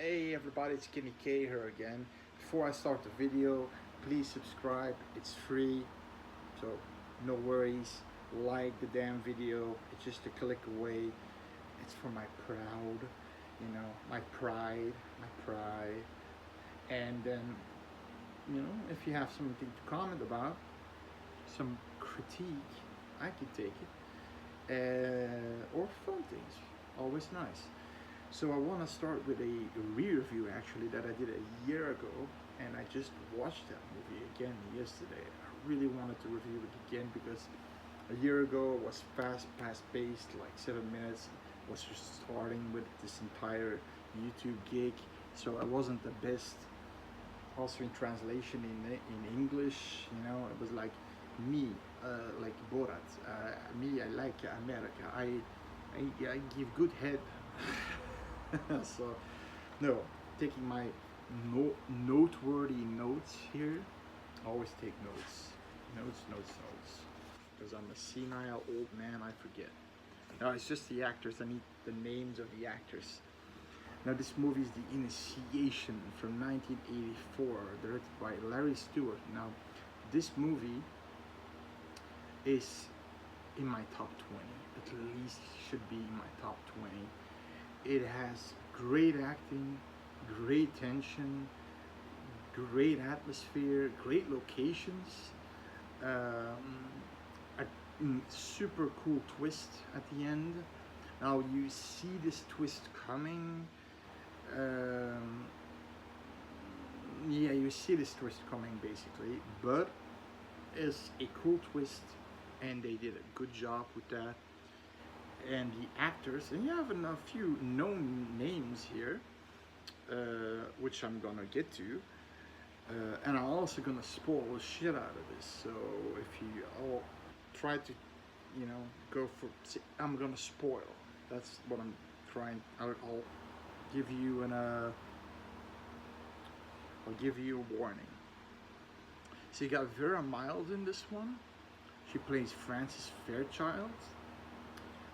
Hey everybody, it's Kenny K here again. Before I start the video, please subscribe. It's free, so no worries. Like the damn video. It's just a click away. It's for my proud, my pride, And then, if you have something to comment about, some critique, I can take it. Or fun things, always nice. So I want to start with a re-review actually that I did a year ago, and I just watched that movie again yesterday. I really wanted to review it again because a year ago it was fast-paced, like 7 minutes. I was just starting with this entire YouTube gig, so I wasn't the best. Also in translation in English, it was like me, like Borat. Me, I like America. I give good head. So, no, taking my noteworthy notes here. Always take notes. Because I'm a senile old man, I forget. No, it's just the actors. I need the names of the actors. Now, this movie is The Initiation from 1984, directed by Larry Stewart. Now, this movie is in my top 20. At least should be in my top 20. It has great acting, great tension, great atmosphere, great locations, a super cool twist at the end. Now you see this twist coming. Yeah, you see this twist coming basically, but it's a cool twist, and they did a good job with that. And the actors, and you have a few known names here, which I'm gonna get to, and I'm also gonna spoil the shit out of this. So if you all try to, go for, see, I'm gonna spoil. That's what I'm trying. I'll give you I'll give you a warning. So you got Vera Miles in this one. She plays Frances Fairchild.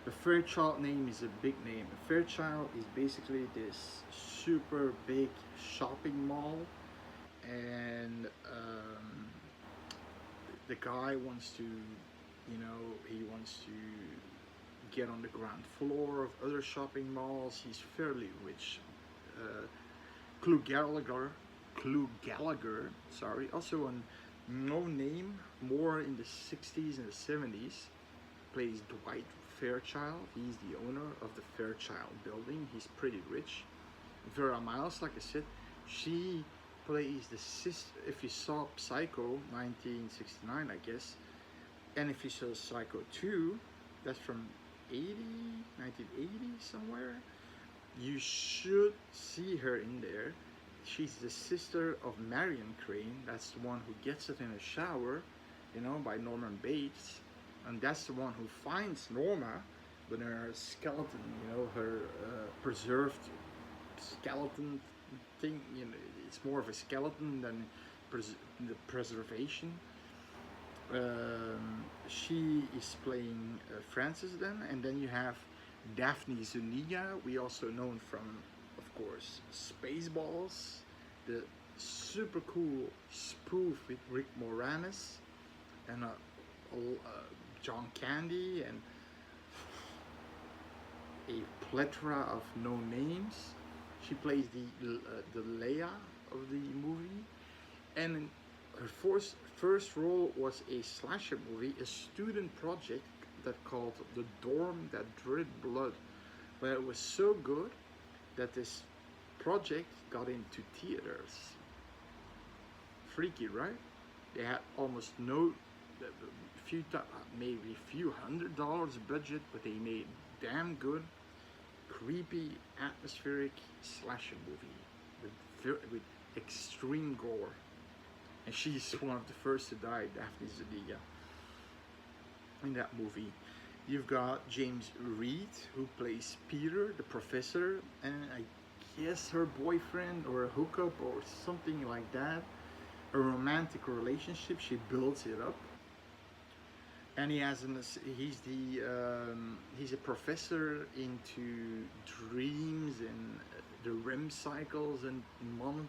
The Fairchild name is a big name. The Fairchild is basically this super big shopping mall, and the guy wants to, he wants to get on the ground floor of other shopping malls. He's fairly rich. Clue Gallagher, sorry, also a no name, more in the 60s and the 70s, plays Dwight Fairchild. He's the owner of the Fairchild building. He's pretty rich. Vera Miles, like I said, she plays the sister. If you saw Psycho 1969, I guess, and if you saw Psycho 2, that's from 1980 somewhere, you should see her in there. She's the sister of Marion Crane. That's the one who gets it in a shower, by Norman Bates. And that's the one who finds Norma with her skeleton, her preserved skeleton thing. It's more of a skeleton than the preservation. She is playing Frances then, and then you have Daphne Zuniga. We also known from, of course, Spaceballs, the super cool spoof with Rick Moranis, and John Candy, and a plethora of no names. She plays the Leia of the movie, and her first role was a slasher movie, a student project that called The Dorm That Dread Blood. But it was so good that this project got into theaters. Freaky, right? They had almost no, maybe a few $100s budget, but they made damn good, creepy, atmospheric slasher movie with extreme gore. And she's one of the first to die, Daphne Zuniga, in that movie. You've got James Reed, who plays Peter, the professor, and I guess her boyfriend, or a hookup or something like that, a romantic relationship. She builds it up, and he's a professor into dreams and the REM cycles and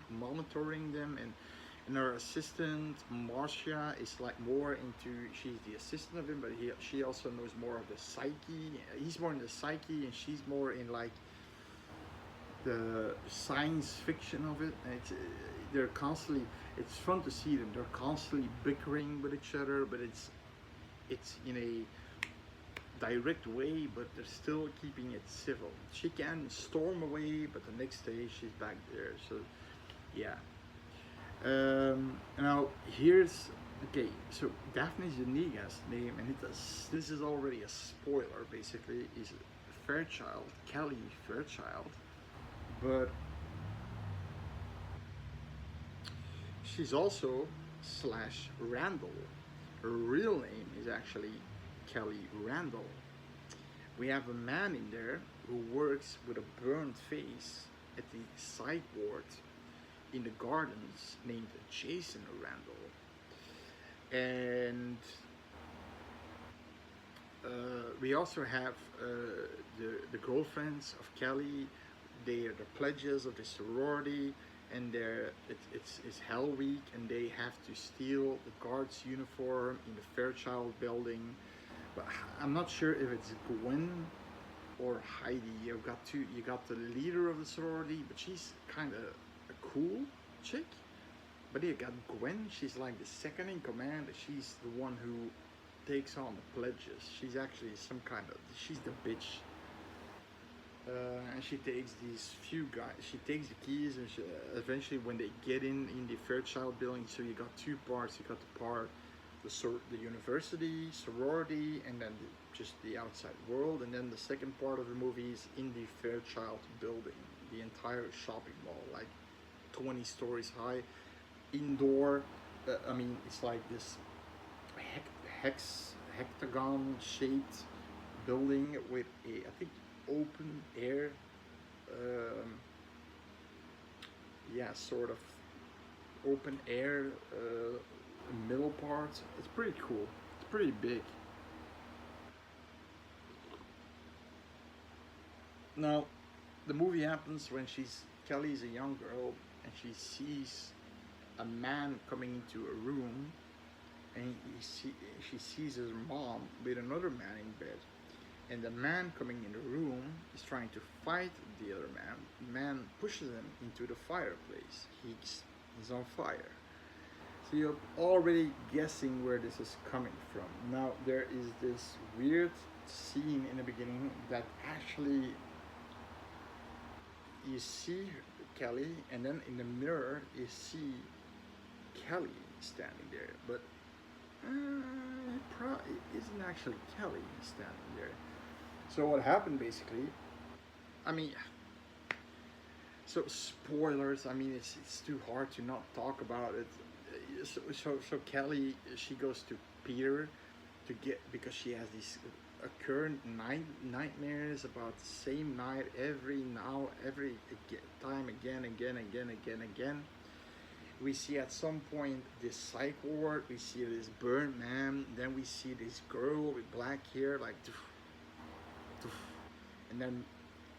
monitoring them, and her assistant Marcia is like more into, she's the assistant of him, but she also knows more of the psyche. He's more in the psyche, and she's more in like the science fiction of it. And they're constantly, it's fun to see them. They're constantly bickering with each other, but it's in a direct way, but they're still keeping it civil. She can storm away, but the next day she's back there. So yeah. Now here's, okay, so Daphne Zuniga's name, and this is already a spoiler basically, is Fairchild, Kelly Fairchild, but she's also slash Randall. Her real name is actually Kelly Randall. We have a man in there who works with a burned face at the psych ward in the gardens named Jason Randall. And we also have the girlfriends of Kelly. They are the pledges of the sorority, and it's Hell Week, and they have to steal the guard's uniform in the Fairchild building. But I'm not sure if it's Gwen or Heidi. You got the leader of the sorority, but she's kind of a cool chick. But you got Gwen. She's like the second in command. She's the one who takes on the pledges. She's actually she's the bitch. And she takes these few guys. She takes the keys, and eventually, when they get in the Fairchild building, so you got two parts. You got the part, the university, sorority, and then just the outside world. And then the second part of the movie is in the Fairchild building, the entire shopping mall, like 20 stories high, indoor. It's like this hexagon shaped building with I think open air, sort of open air middle part. It's pretty cool. It's pretty big. Now, the movie happens when Kelly's a young girl, and she sees a man coming into a room, and she sees her mom with another man in bed. And the man coming in the room is trying to fight the other man. The man pushes him into the fireplace. He's on fire. So you're already guessing where this is coming from. Now there is this weird scene in the beginning that actually you see Kelly, and then in the mirror you see Kelly standing there, but it isn't actually Kelly standing there. So what happened basically, so spoilers, it's too hard to not talk about it. So Kelly, she goes to Peter because she has these recurrent nightmares about the same night every time again. We see at some point this psych ward, we see this burnt man, then we see this girl with black hair like and then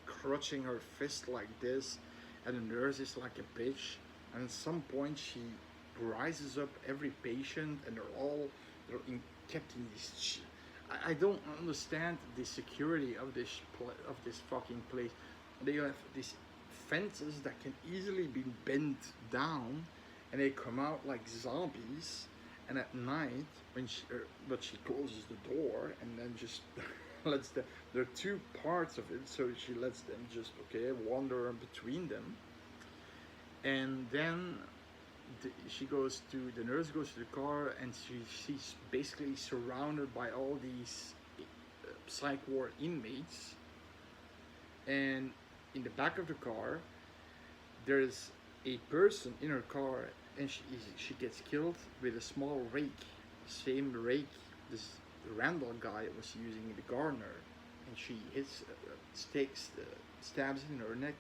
clutching her fist like this, and the nurse is like a bitch, and at some point she rises up every patient, and they're kept in this I don't understand the security of this fucking place. They have these fences that can easily be bent down, and they come out like zombies. And at night, but she closes the door and then just lets them. There are two parts of it, so she lets them just wander between them. And then the nurse goes to the car, and she's basically surrounded by all these psych ward inmates. And in the back of the car, there's a person in her car, and she gets killed with a small rake, the same rake this Randall guy was using in the gardener, and she stabs in her neck.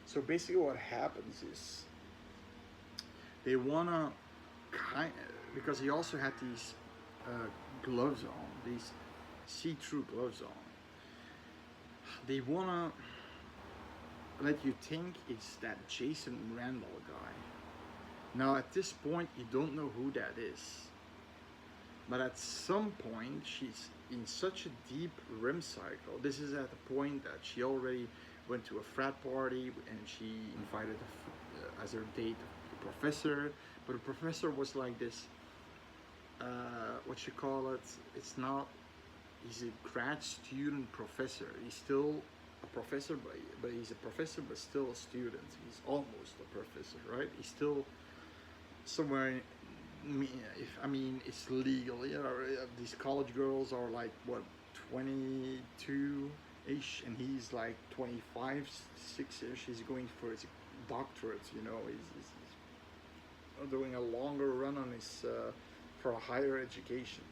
So basically what happens is they wanna because he also had these gloves on, these see-through gloves on. They wanna let you think it's that Jason Randall guy. Now at this point you don't know who that is. But at some point she's in such a deep REM cycle. This is at the point that she already went to a frat party and she invited as her date the professor. But the professor was like this, what you call it, it's not, he's a grad student professor. He's still a professor, but he's a professor, but still a student. He's almost a professor, right? He's still somewhere. If I mean, it's legal. You know, these college girls are like what, 22-ish, and he's like 25, 6-ish. He's going for his doctorate. You know, he's doing a longer run on his for a higher education.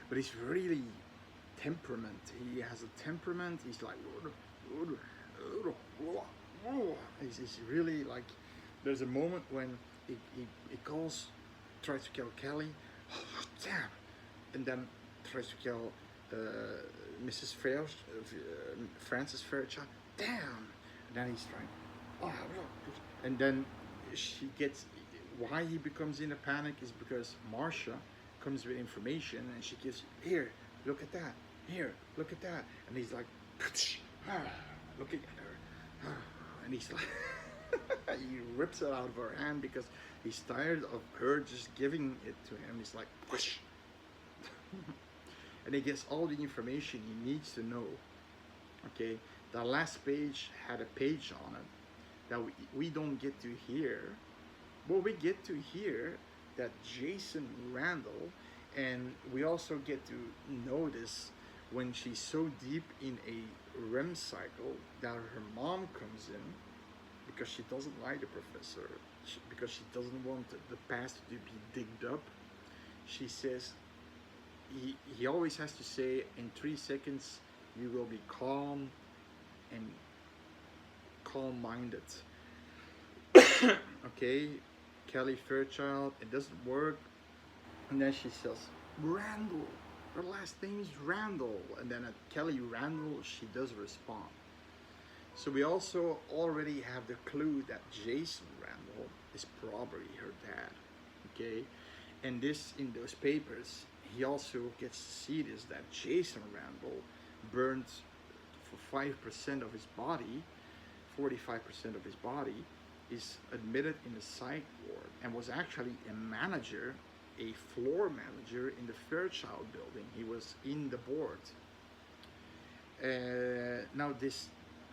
But he's really temperament. He has a temperament. He's like, he's really like. There's a moment when he calls, tries to kill Kelly, oh, damn, and then tries to kill Mrs. Frances Fairchild, damn, and then he's trying, oh, and then she gets. Why he becomes in a panic is because Marcia comes with information and she gives, here, look at that, here, look at that, and he's like, looking at her, and he's like. He rips it out of her hand because he's tired of her just giving it to him. He's like, whoosh. And he gets all the information he needs to know. Okay, the last page had a page on it that we don't get to hear. Well, we get to hear that Jason Randall, and we also get to notice when she's so deep in a REM cycle that her mom comes in. Because she doesn't like the professor, because she doesn't want the past to be digged up. She says, he always has to say, in 3 seconds, you will be calm and calm-minded. Okay, Kelly Fairchild, it doesn't work. And then she says, Randall, her last name is Randall. And then at Kelly Randall, she does respond. So we also already have the clue that Jason Randall is probably her dad, okay? And this, in those papers, he also gets to see this, that Jason Randall burned for 5% of his body, 45% of his body, is admitted in the psych ward and was actually a manager, a floor manager in the Fairchild building. He was in the board. Now this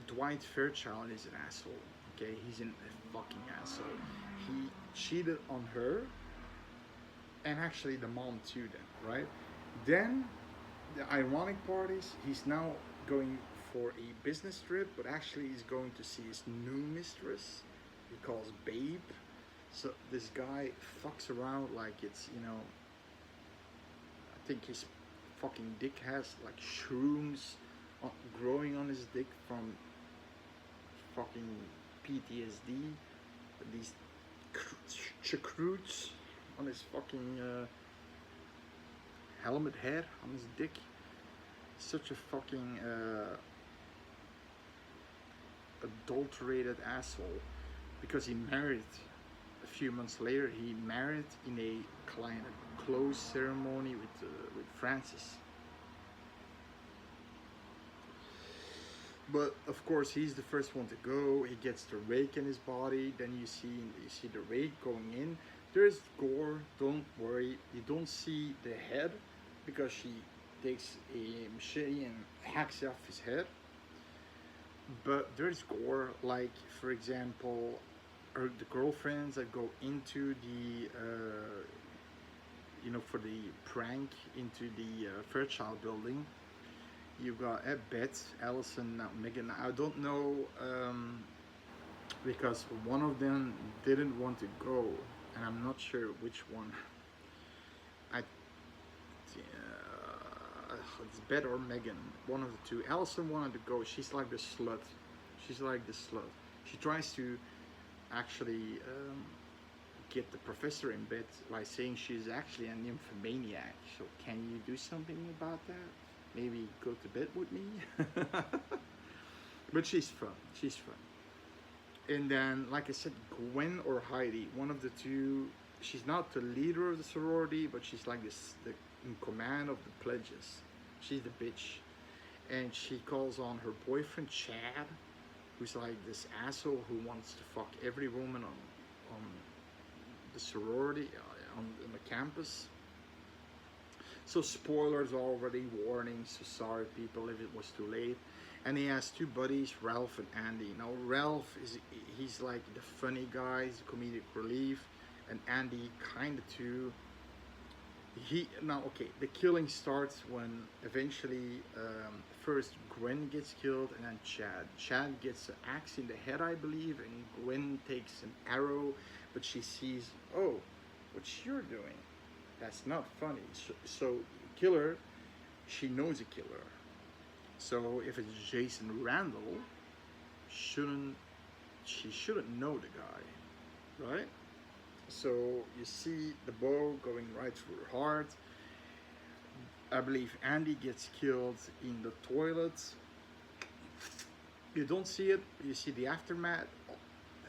Dwight Fairchild is an asshole, okay? He's a fucking asshole. He cheated on her, and actually the mom too then, right? Then, the ironic part is, he's now going for a business trip, but actually he's going to see his new mistress, he calls Babe. So this guy fucks around like it's, you know, I think his fucking dick has like shrooms growing on his dick from fucking PTSD, these chacroots on his fucking helmet hair on his dick. Such a fucking adulterated asshole, because he married a few months later. He married in a close ceremony with Francis. But of course, he's the first one to go. He gets the rake in his body. Then you see the rake going in. There's gore. Don't worry. You don't see the head because she takes a machete and hacks off his head. But there's gore, like for example, the girlfriends that go into the, for the prank into the Fairchild building. You've got Beth, Allison, Megan. I don't know, because one of them didn't want to go, and I'm not sure which one. It's Beth or Megan, one of the two. Allison wanted to go. She's like the slut. She tries to actually get the professor in bed by saying she's actually a nymphomaniac. So can you do something about that? Maybe go to bed with me. But she's fun. She's fun. And then, like I said, Gwen or Heidi, one of the two. She's not the leader of the sorority, but she's like this, the in command of the pledges. She's the bitch, and she calls on her boyfriend Chad, who's like this asshole who wants to fuck every woman on the sorority on the campus. So spoilers already, warning. So sorry, people, if it was too late. And he has two buddies, Ralph and Andy. Now Ralph he's like the funny guy, he's the comedic relief, and Andy kind of too. He now okay. The killing starts when eventually first Gwen gets killed and then Chad. Chad gets an axe in the head, I believe, and Gwen takes an arrow, but she sees, oh, what you're doing, that's not funny. So killer, she knows a killer. So if it's Jason Randall, shouldn't she shouldn't know the guy, right? So you see the bow going right through her heart. I believe Andy gets killed in the toilet. You don't see it, you see the aftermath,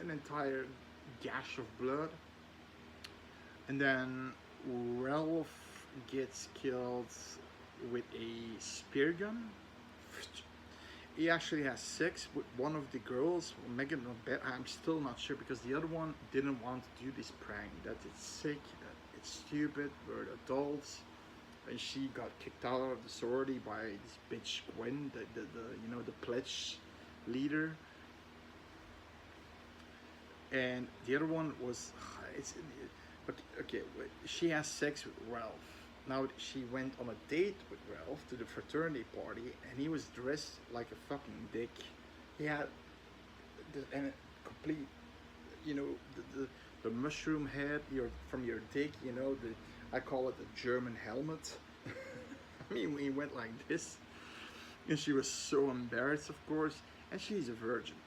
an entire gash of blood. And then Ralph gets killed with a spear gun. He actually has sex with one of the girls, Megan or Beth. I'm still not sure because the other one didn't want to do this prank. That it's sick, that it's stupid. We're adults, and she got kicked out of the sorority by this bitch Gwen, the you know, the pledge leader. And the other one was it's okay. She has sex with Ralph. Now she went on a date with Ralph to the fraternity party, and he was dressed like a fucking dick. He had and a complete, you know, the mushroom head from your dick. You know, I call it the German helmet. I mean, he went like this, and she was so embarrassed, of course. And she's a virgin,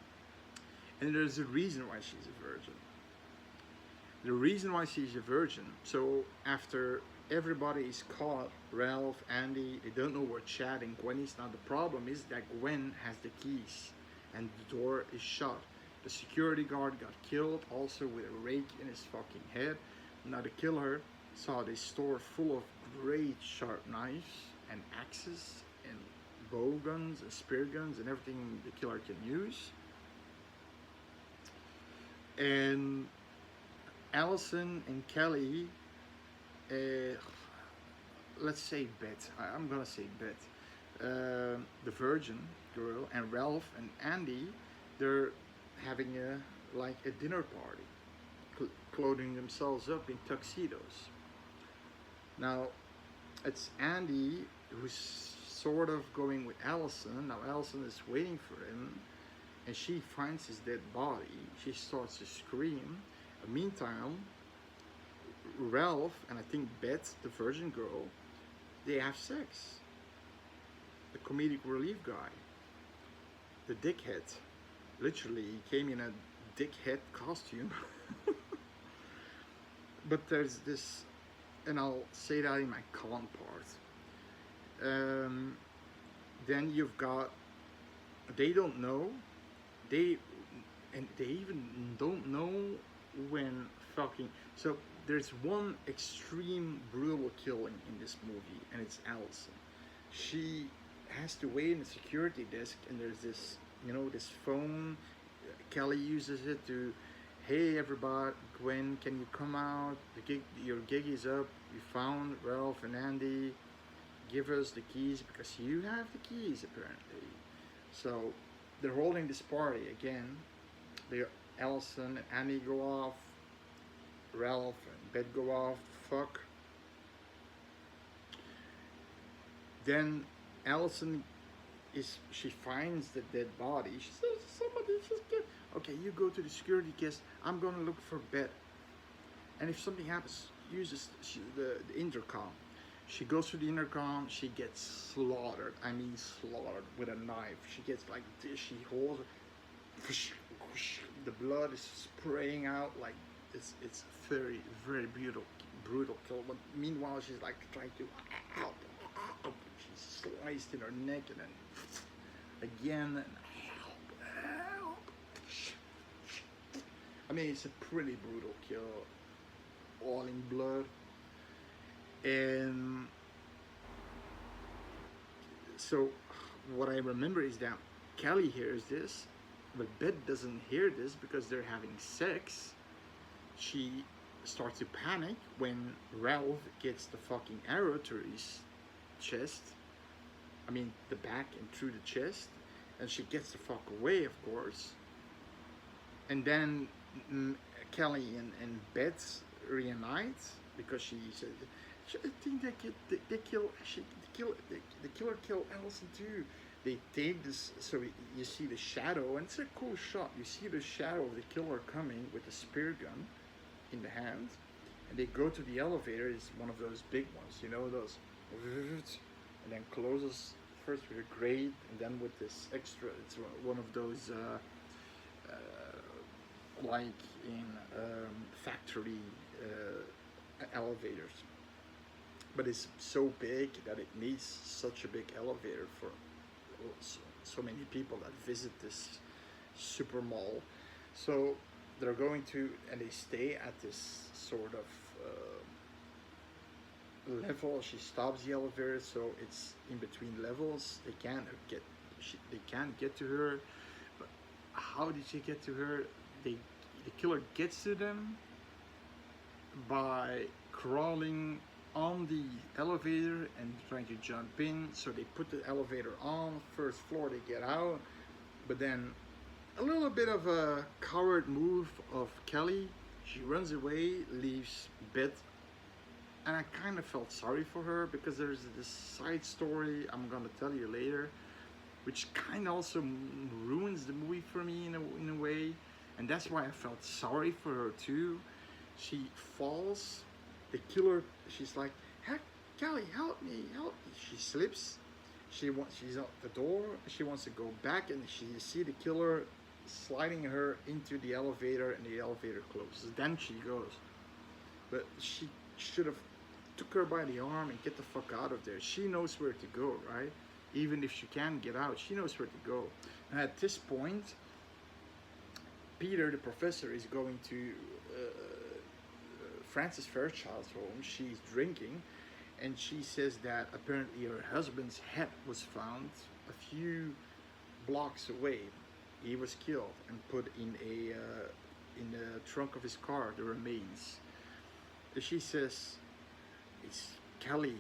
and there's a reason why she's a virgin. The reason why she's a virgin. So after everybody is caught, Ralph, Andy, they don't know where Chad and Gwen is. Now the problem is that Gwen has the keys and the door is shut. The security guard got killed also with a rake in his fucking head. Now the killer saw this store full of great sharp knives and axes and bow guns and spear guns and everything the killer can use. And Allison and Kelly, let's say Beth. I'm gonna say Beth, the virgin girl, and Ralph and Andy, they're having a dinner party, clothing themselves up in tuxedos. Now, it's Andy who's sort of going with Allison. Now Allison is waiting for him, and she finds his dead body. She starts to scream. Meantime, Ralph and I think Beth, the virgin girl, they have sex. The comedic relief guy, the dickhead, literally he came in a dickhead costume. But there's this, and I'll say that in my con part. Then you've got, they don't know, they even don't know when fucking. So there's one extreme brutal killing in this movie, and it's Allison. She has to wait in the security desk, and there's this, you know, this phone. Kelly uses it to, hey everybody, Gwen, can you come out? Your gig is up. We found Ralph and Andy. Give us the keys because you have the keys apparently. So they're holding this party again. Allison and Annie go off. Ralph and Beth go off. Fuck. Then Allison she finds the dead body. She says, somebody just get. Okay, you go to the security desk. I'm gonna look for Beth. And if something happens, use the intercom. She goes to the intercom. She gets slaughtered. I mean, slaughtered with a knife. She gets like this. She holds it. The blood is spraying out like it's very, very brutal kill. But meanwhile, she's like trying to help. She's sliced in her neck and then again and help. I mean, it's a pretty brutal kill, all in blood. And so, what I remember is that Kelly hears this, but Beth doesn't hear this because they're having sex. She starts to panic when Ralph gets the fucking arrow through his chest. I mean, the back and through the chest. And she gets the fuck away, of course. And then Kelly and Beth reunite because she said, I think the killer killed Allison too. They take this, so you see the shadow, and it's a cool shot. You see the shadow of the killer coming with the spear gun in the hand, and they go to the elevator. It's one of those big ones, you know, those, and then closes first with a grate, and then with this extra. It's one of those like in factory elevators, but it's so big that it needs such a big elevator for so many people that visit this super mall. So they're going to, and they stay at this sort of level. She stops the elevator, so it's in between levels. They can't get to her. But how did she get to her? The killer gets to them by crawling on the elevator and trying to jump in. So they put the elevator on first floor. They get out, but then a little bit of a coward move of Kelly. She runs away, leaves Beth, and I kind of felt sorry for her because there's this side story I'm gonna tell you later, which kind of also ruins the movie for me in a way, and that's why I felt sorry for her too. She falls, the killer, she's like, heck, Kelly, help me. She slips, she's at the door, she wants to go back, and she see the killer sliding her into the elevator, and the elevator closes. Then she goes, but she should have took her by the arm and get the fuck out of there. She knows where to go, right? Even if she can't get out, she knows where to go. And at this point, Peter, the professor, is going to Frances Fairchild's home. She's drinking, and she says that apparently her husband's head was found a few blocks away. He was killed and put in the trunk of his car, the remains. She says, it's Kelly.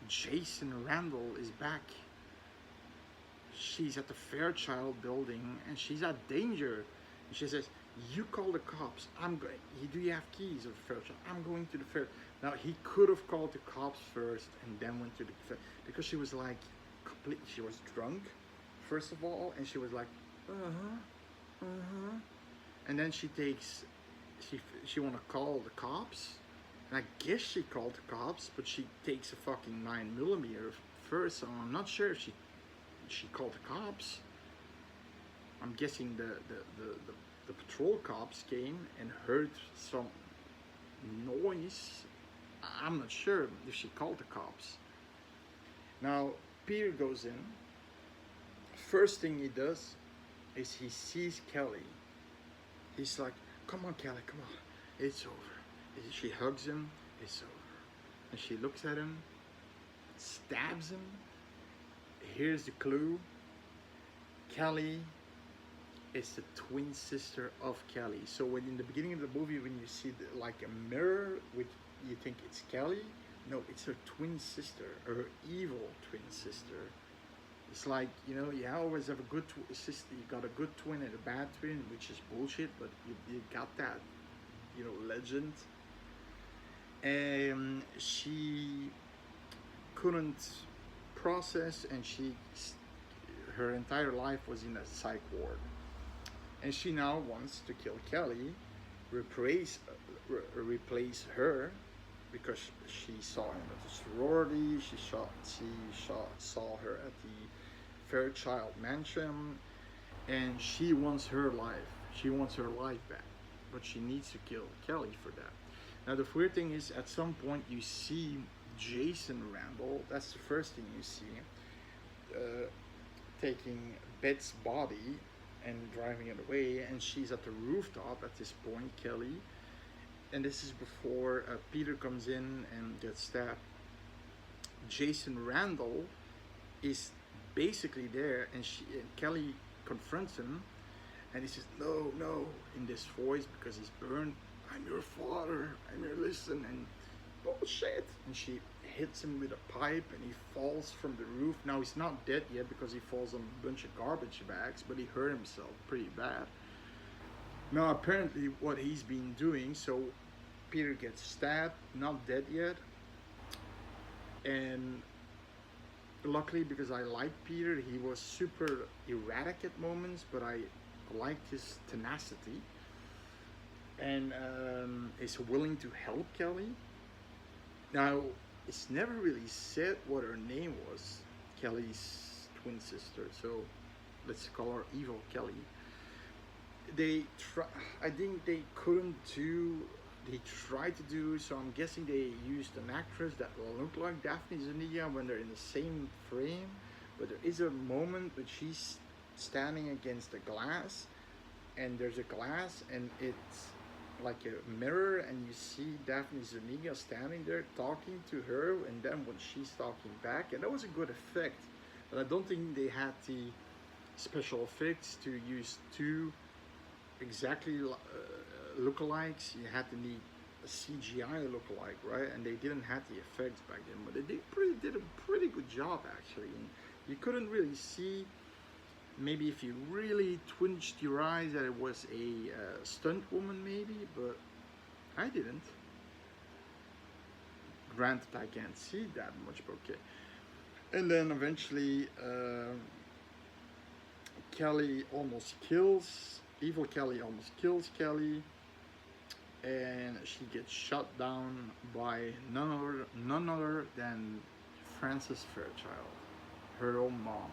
Jason Randall is back. She's at the Fairchild building and she's at danger. And she says, you call the cops. I'm going. Do you have keys of Fairchild? I'm going to the Fair. Now he could have called the cops first and then went to the Fair, because she was like completely. She was drunk, first of all, and she was like, and then she takes. She want to call the cops, and I guess she called the cops, but she takes a fucking 9mm first, so I'm not sure if she called the cops. I'm guessing the patrol cops came and heard some noise. I'm not sure if she called the cops. Now Peter goes in. First thing he does is he sees Kelly. He's like, come on, Kelly, come on. It's over. She hugs him. It's over. And she looks at him, stabs him. Here's the clue. Kelly is the twin sister of Kelly. So when in the beginning of the movie, when you see like a mirror, which you think it's Kelly, no, it's her twin sister, her evil twin sister. It's like, you know, you always have a good sister. You got a good twin and a bad twin, which is bullshit, but you got that, you know, legend. And she couldn't process, and her entire life was in a psych ward. And she now wants to kill Kelly, replace her, because she saw him at the sorority. She saw her at the Fairchild mansion, and she wants her life. She wants her life back, but she needs to kill Kelly for that. Now the weird thing is, at some point you see Jason Randall. That's the first thing you see, taking Beth's body and driving it away. And she's at the rooftop at this point, Kelly. And this is before Peter comes in and gets stabbed. Jason Randall is basically there, and Kelly confronts him, and he says, "No, no," in this voice because he's burned. "I'm your father. I'm your listen." And bullshit. And she hits him with a pipe, and he falls from the roof. Now he's not dead yet because he falls on a bunch of garbage bags, but he hurt himself pretty bad. Now apparently what he's been doing, so Peter gets stabbed, not dead yet, and luckily because I like Peter, he was super erratic at moments, but I liked his tenacity and is willing to help Kelly. Now it's never really said what her name was, Kelly's twin sister, so let's call her Evil Kelly. I think they couldn't do, they tried to do, so I'm guessing they used an actress that looked like Daphne Zuniga when they're in the same frame, but there is a moment when she's standing against a glass, and there's a glass and it's like a mirror, and you see Daphne Zuniga standing there talking to her, and then when she's talking back, and that was a good effect, but I don't think they had the special effects to use two exactly lookalikes. You had to need a CGI lookalike, right? And they didn't have the effects back then, but they did a pretty good job actually. And you couldn't really see, maybe if you really twinched your eyes, that it was a stunt woman maybe, but I didn't. Granted, I can't see that much, but okay. And then eventually Evil Kelly almost kills Kelly, and she gets shot down by none other than Frances Fairchild, her own mom.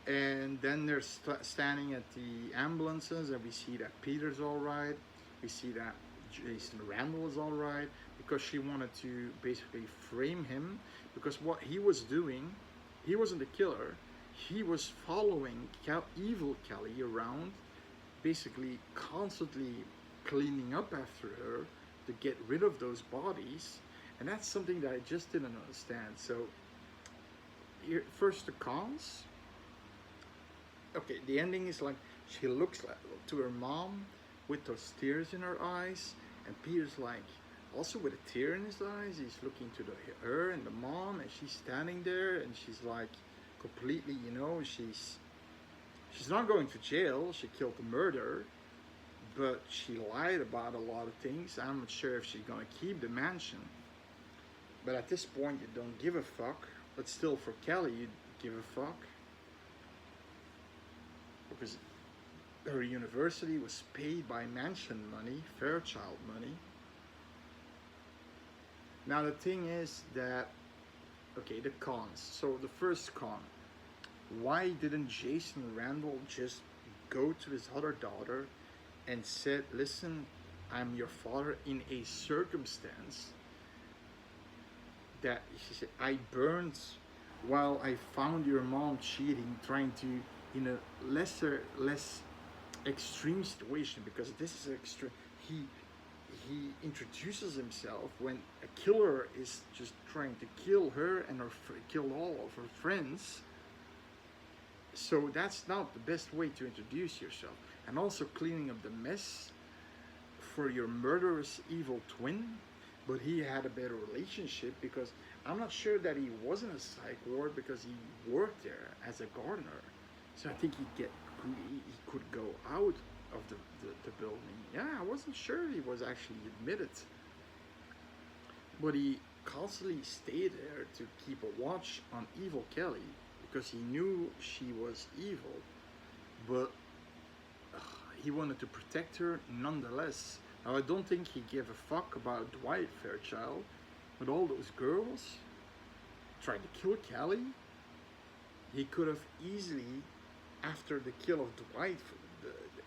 And then they're standing at the ambulances, and we see that Peter's all right. We see that Jason Randall is all right, because she wanted to basically frame him, because what he was doing, he wasn't the killer. He was following Evil Kelly around, basically constantly cleaning up after her to get rid of those bodies. And that's something that I just didn't understand. So first the cons. Okay, the ending is like she looks to her mom with those tears in her eyes, and Peter's like also with a tear in his eyes. He's looking to her and the mom, and she's standing there, and she's like completely, she's not going to jail. She killed the murderer, but she lied about a lot of things. I'm not sure if she's gonna keep the mansion, but at this point you don't give a fuck. But still, for Kelly, you give a fuck, because her university was paid by mansion money, Fairchild money. Now the thing is that, okay, the cons. So the first con, why didn't Jason Randall just go to his other daughter and said, "Listen, I'm your father," in a circumstance that she said, "I burned while I found your mom cheating," trying to, in a less extreme situation, because this is extreme. He introduces himself when a killer is just trying to kill her and kill all of her friends. So that's not the best way to introduce yourself. And also cleaning up the mess for your murderous evil twin. But he had a better relationship, because I'm not sure that he wasn't a psych ward, because he worked there as a gardener. So I think he could go out of the building. Yeah, I wasn't sure he was actually admitted. But he constantly stayed there to keep a watch on Evil Kelly, because he knew she was evil. But he wanted to protect her nonetheless. Now, I don't think he gave a fuck about Dwight Fairchild, but all those girls tried to kill Kelly. He could have easily, after the kill of Dwight,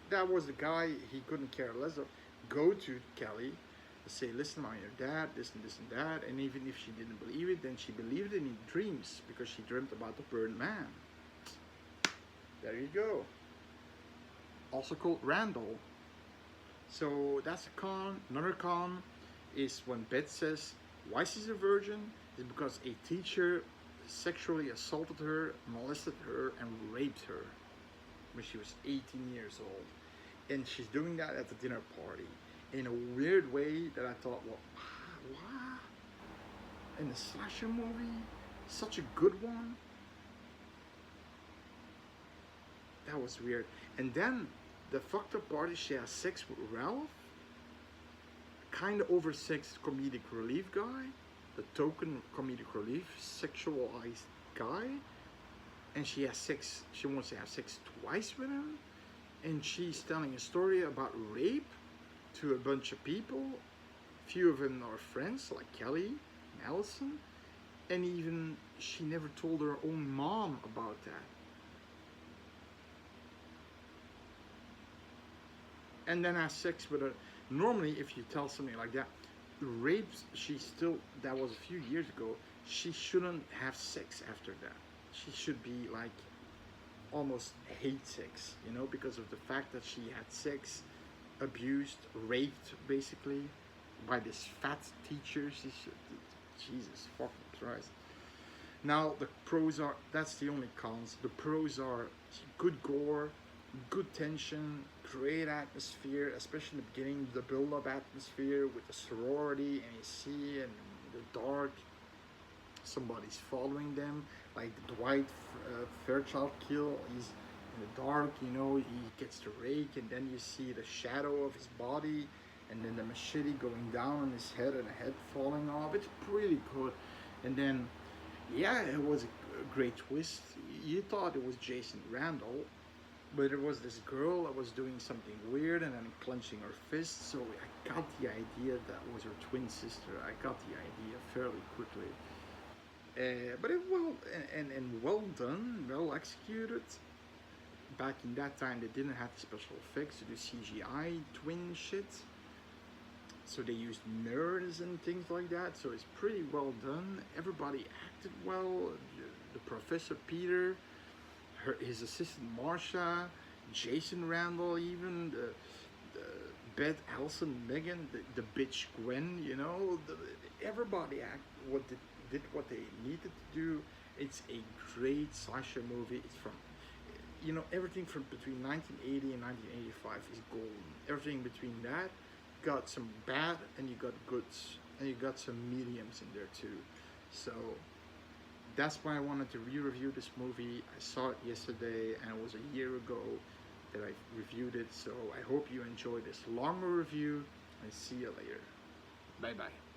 that was the guy he couldn't care less of, go to Kelly and say, "Listen, I'm your dad, this and this and that," and even if she didn't believe it, then she believed it in dreams, because she dreamt about the burned man. There you go. Also called Randall. So that's a con. Another con is when Beth says why she's a virgin is because a teacher sexually assaulted her, molested her, and raped her when she was 18 years old. And she's doing that at the dinner party in a weird way that I thought, well, what? In a slasher movie? Such a good one? That was weird. And then the fucked up part is she has sex with Ralph, kind of oversexed comedic relief guy, the token comedic relief, sexualized guy, and she has sex. She wants to have sex twice with him, and she's telling a story about rape to a bunch of people. Few of them are friends, like Kelly and Allison, and even she never told her own mom about that. And then has sex with her. Normally, if you tell something like that, rapes, she still, that was a few years ago, she shouldn't have sex after that. She should be like almost hate sex, you know, because of the fact that she had sex, abused, raped basically by this fat teacher. She should, Jesus fucking Christ. Now the pros are, that's the only cons. The pros are good gore, good tension, great atmosphere, especially in the beginning, the build-up atmosphere with the sorority, and you see in the dark somebody's following them, like the Dwight Fairchild kill. He's in the dark, you know, he gets the rake, and then you see the shadow of his body, and then the machete going down on his head and the head falling off. It's pretty good. And then, yeah, it was a great twist. You thought it was Jason Randall, but it was this girl that was doing something weird and then clenching her fist. So I got the idea that was her twin sister. I got the idea fairly quickly. But it and well done, well executed. Back in that time, they didn't have the special effects to do CGI twin shit. So they used mirrors and things like that. So it's pretty well done. Everybody acted well. The Professor Peter, his assistant Marsha, Jason Randall, even the Beth, Allison, Megan, the bitch Gwen. You know, everybody did what they needed to do. It's a great slasher movie. It's from, you know, everything from between 1980 and 1985 is golden. Everything between that, got some bad and you got goods, and you got some mediums in there too. So that's why I wanted to re-review this movie. I saw it yesterday, and it was a year ago that I reviewed it. So I hope you enjoyed this longer review, and see you later. Bye bye.